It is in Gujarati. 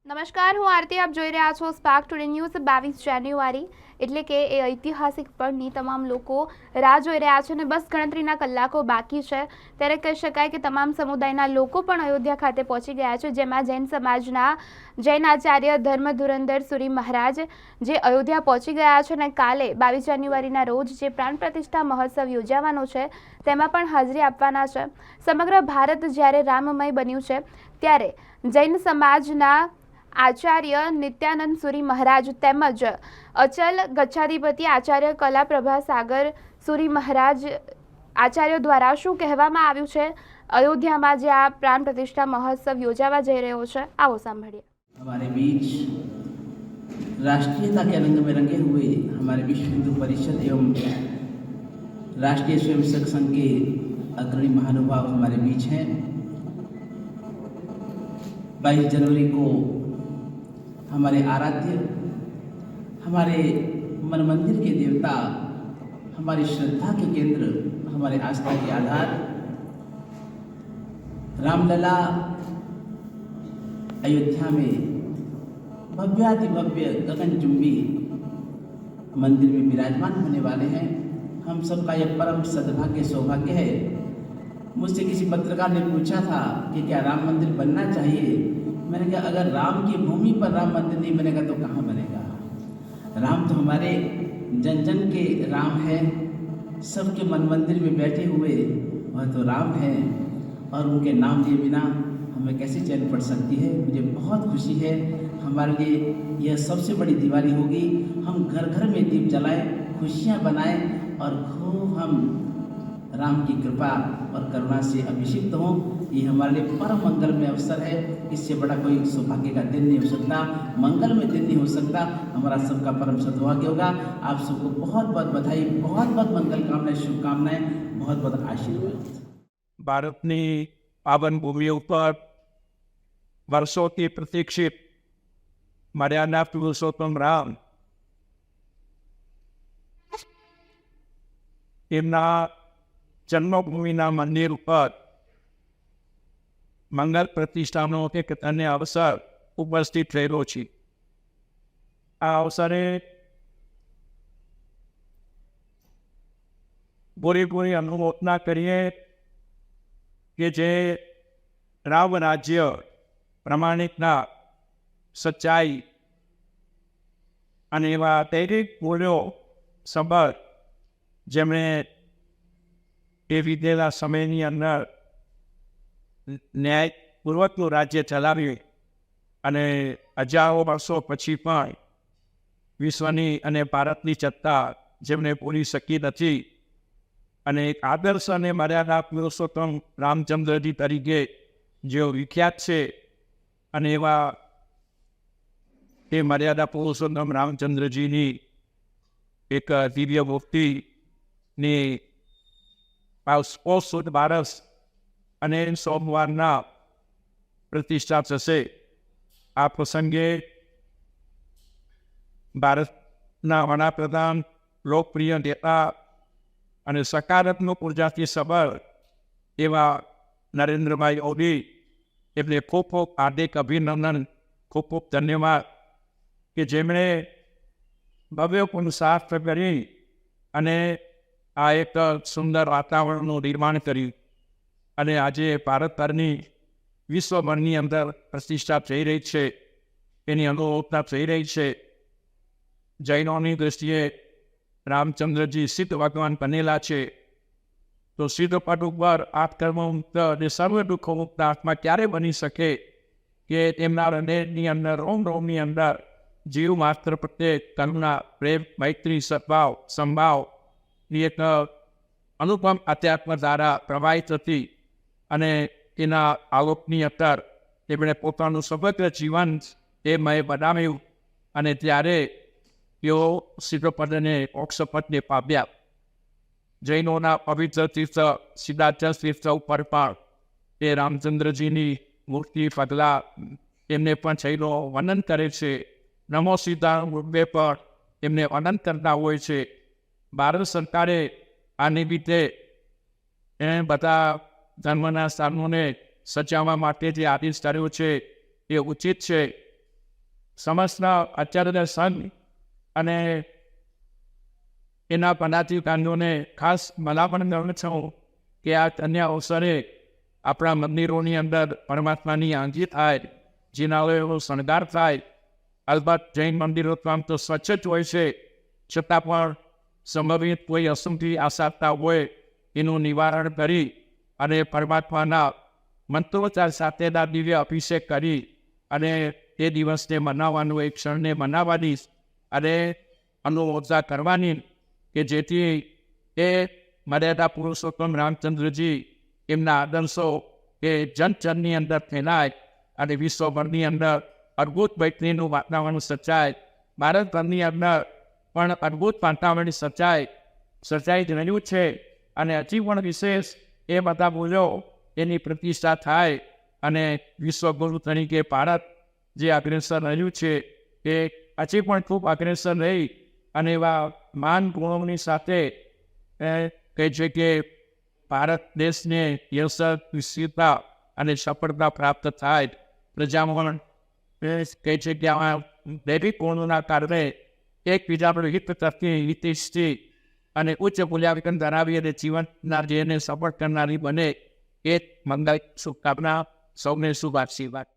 નમસ્કાર, હું આરતી. આપ જોઈ રહ્યા છો સ્પાર્ક ટુડે ન્યૂઝ. 22 જાન્યુઆરી એટલે કે એ ઐતિહાસિક પળની તમામ લોકો રાહ જોઈ રહ્યા છે અને બસ ગણતરીના કલાકો બાકી છે. ત્યારે કહી શકાય કે તમામ સમુદાયના લોકો પણ અયોધ્યા ખાતે પહોંચી ગયા છે, જેમાં જૈન સમાજના જૈન આચાર્ય ધર્મ ધુરંધર સુરી મહારાજ જે અયોધ્યા પહોંચી ગયા છે અને કાલે 22 જાન્યુઆરીના રોજ જે પ્રાણ પ્રતિષ્ઠા મહોત્સવ યોજાવાનો છે તેમાં પણ હાજરી આપવાના છે. સમગ્ર ભારત જ્યારે રામમય બન્યું છે ત્યારે જૈન સમાજના આચાર્ય નિત્યાનંદ સુરી મહારાજ તેમજ અચલ ગચ્છાધિપતિ આચાર્ય કલાપ્રભા સાગર સુરી મહારાજ આચાર્યો દ્વારા શું કહેવામાં આવ્યું છે અયોધ્યામાં જે આ પ્રાણ પ્રતિષ્ઠા મહોત્સવ યોજાવા જઈ રહ્યો છે, આવો સાંભળીએ. हमारे बीच राष्ट्रीयता के रंग में रंगे हुए हमारे विश्व हिंदू परिषद एवं राष्ट्रीय स्वयंसेवक संघ के अग्रणी महानुभाव हमारे बीच हैं. 22 जनवरी को हमारे आराध्य, हमारे मन मंदिर के देवता, हमारी श्रद्धा के केंद्र, हमारे आस्था के आधार रामलला अयोध्या में भव्याति भव्य गगनचुंबी मंदिर में विराजमान होने वाले हैं. हम सबका यह परम सद्भाग्य सौभाग्य है. मुझसे किसी पत्रकार ने पूछा था कि क्या राम मंदिर बनना चाहिए. मैंने कहा अगर राम की भूमि पर राम मंदिर नहीं बनेगा तो कहाँ बनेगा. राम तो हमारे जन जन के राम है, सबके मन मंदिर में बैठे हुए वह तो राम है और उनके नाम लिए बिना हमें कैसे चैन पड़ सकती है. मुझे बहुत खुशी है. हमारे लिए यह सबसे बड़ी दिवाली होगी. हम घर घर में दीप जलाएं, खुशियाँ बनाएं और खूब हम राम की कृपा और करुणा से अभिषिक्त हों. ये हमारे लिए परम मंगल में अवसर है. इससे बड़ा कोई सौभाग्य का दिन नहीं हो सकता, मंगल में दिन नहीं हो सकता. हमारा सबका परम सौभाग्य होगा. आप सबको बहुत बहुत बधाई, बहुत बहुत मंगल कामनाएं, शुभकामनाएं, बहुत बहुत आशीर्वाद. भारतनी पावन भूमि पर वर्षों की प्रतीक्षित मर्यादा पुरुषोत्तम राम एमना जन्मभूमिना मंदिर पर मंगल प्रतिष्ठानो एक अन्य अवसर उपस्थित रहेलो छे. आ अवसरे पूरी अनुमोदना करिए कि जे राम राज्य प्रमाणिकता, सच्चाई અને એવા દૈનિક મૂલ્યો સબર જેમણે એ વિતેલા સમયની અંદર ન્યાયપૂર્વકનું રાજ્ય ચલાવ્યું અને હજારો વર્ષો પછી પણ વિશ્વની અને ભારતની સત્તા જેમને પૂરી શકી નથી અને એક આદર્શ અને મર્યાદા પુરુષોત્તમ રામચંદ્રજી તરીકે જેઓ વિખ્યાત છે અને એવા એ મર્યાદા પુરુષોત્તમ રામચંદ્રજીની એક દિવ્ય મૂર્તિની સુદ બારસ અને સોમવારના પ્રતિષ્ઠા થશે. આ પ્રસંગે ભારતના વડાપ્રધાન, લોકપ્રિય નેતા અને સકારાત્મક ઉર્જાથી સબર એવા નરેન્દ્રભાઈ મોદી એમને ખૂબ ખૂબ હાર્દિક અભિનંદન, ખૂબ ખૂબ ધન્યવાદ કે જેમણે ભવ્ય પુરુષાર્થ કરી અને આ એક સુંદર વાતાવરણનું નિર્માણ કર્યું અને આજે ભારતભરની વિશ્વભરની અંદર પ્રતિષ્ઠા થઈ રહી છે, એની અનુભવતા થઈ રહી છે. જૈનોની દૃષ્ટિએ રામચંદ્રજી સિદ્ધ ભગવાન બનેલા છે, તો સિદ્ધ પદ ઉપર આત્મમુક્ત અને સર્વ દુઃખો મુક્ત આત્મા ક્યારે બની શકે કે તેમના હૃદયની અંદર રોમ રોમની અંદર જીવ માત્ર પ્રત્યે કરુણા, પ્રેમ, મૈત્રી, સદભાવ, સંભાવની એક અનુપમ અધ્યાત્મ દ્વારા પ્રવાહિત હતી અને એના આલોકની અંદર તેમણે પોતાનું સમગ્ર જીવન એ મય બનાવ્યું અને ત્યારે તેઓ સિદ્ધપદને મોક્ષપદને પામ્યા. જૈનોના પવિત્ર તીર્થ સિદ્ધાર્થ તીર્થ ઉપર પણ તે રામચંદ્રજીની મૂર્તિ પગલા એમને પણ જૈનો વર્ણન કરે છે. નમો સીતારામ રૂપે પણ એમને વર્ણન કરતા હોય છે. ભારત સરકારે આ નિમિત્તે બધા ધર્મના સ્થાનોને સજાવવા માટે જે આદેશ કર્યો છે એ ઉચિત છે સમસ્ત આચાર્ય સંઘ અને એના પદાધિકારીઓને ખાસ ભલામણ કરું છું કે આ કન્યા અવસરે આપણા મંદિરોની અંદર પરમાત્માની આંગી થાય, જિનાલયોનો શણગાર થાય. અલબત્ત જૈન મંદિરો તો આમ તો સ્વચ્છ જ હોય છે, છતાં પણ સંભવિત કોઈ અશુભ આશા હોય એનું નિવારણ કરી અને પરમાત્માના મંત્રોચ્ચાર સાથેના દિવ્ય અભિષેક કરી અને તે દિવસને મનાવવાનું, એક ક્ષણને મનાવવાની અને અનુમોદના કરવાની, કે જેથી એ મર્યાદા પુરુષોત્તમ રામચંદ્રજી એમના આદર્શો એ જનજનની અંદર ફેલાય અને વિશ્વભરની અંદર અદ્ભુત મૈત્રીનું વાતાવરણ સર્જાય. ભારતભરની અંદર પણ અદ્ભુત વાતાવરણની સર્જાઈ જ રહ્યું છે અને હજી પણ વિશેષ એ બધા બોલો એની પ્રતિષ્ઠા થાય અને વિશ્વગુરુ તરીકે ભારત જે અગ્રેસર રહ્યું છે એ હજી પણ ખૂબ અગ્રેસર રહી અને એવા માન ગુણોની સાથે કહે છે કે ભારત દેશને યશ, વિસ્તૃતતા અને સફળતા પ્રાપ્ત થાય. પ્રજામાં કહે છે કે આ દૈવિક ગુણોના કારણે એકબીજા પર હિત તરફી હિતેશથી અને ઉચ્ચ મૂલ્યાંકન ધરાવી અને જીવનના ધ્યેયને સફળ કરનારી બને એ મંગલ શુભકામના. સૌને શુભ આશીર્વાદ.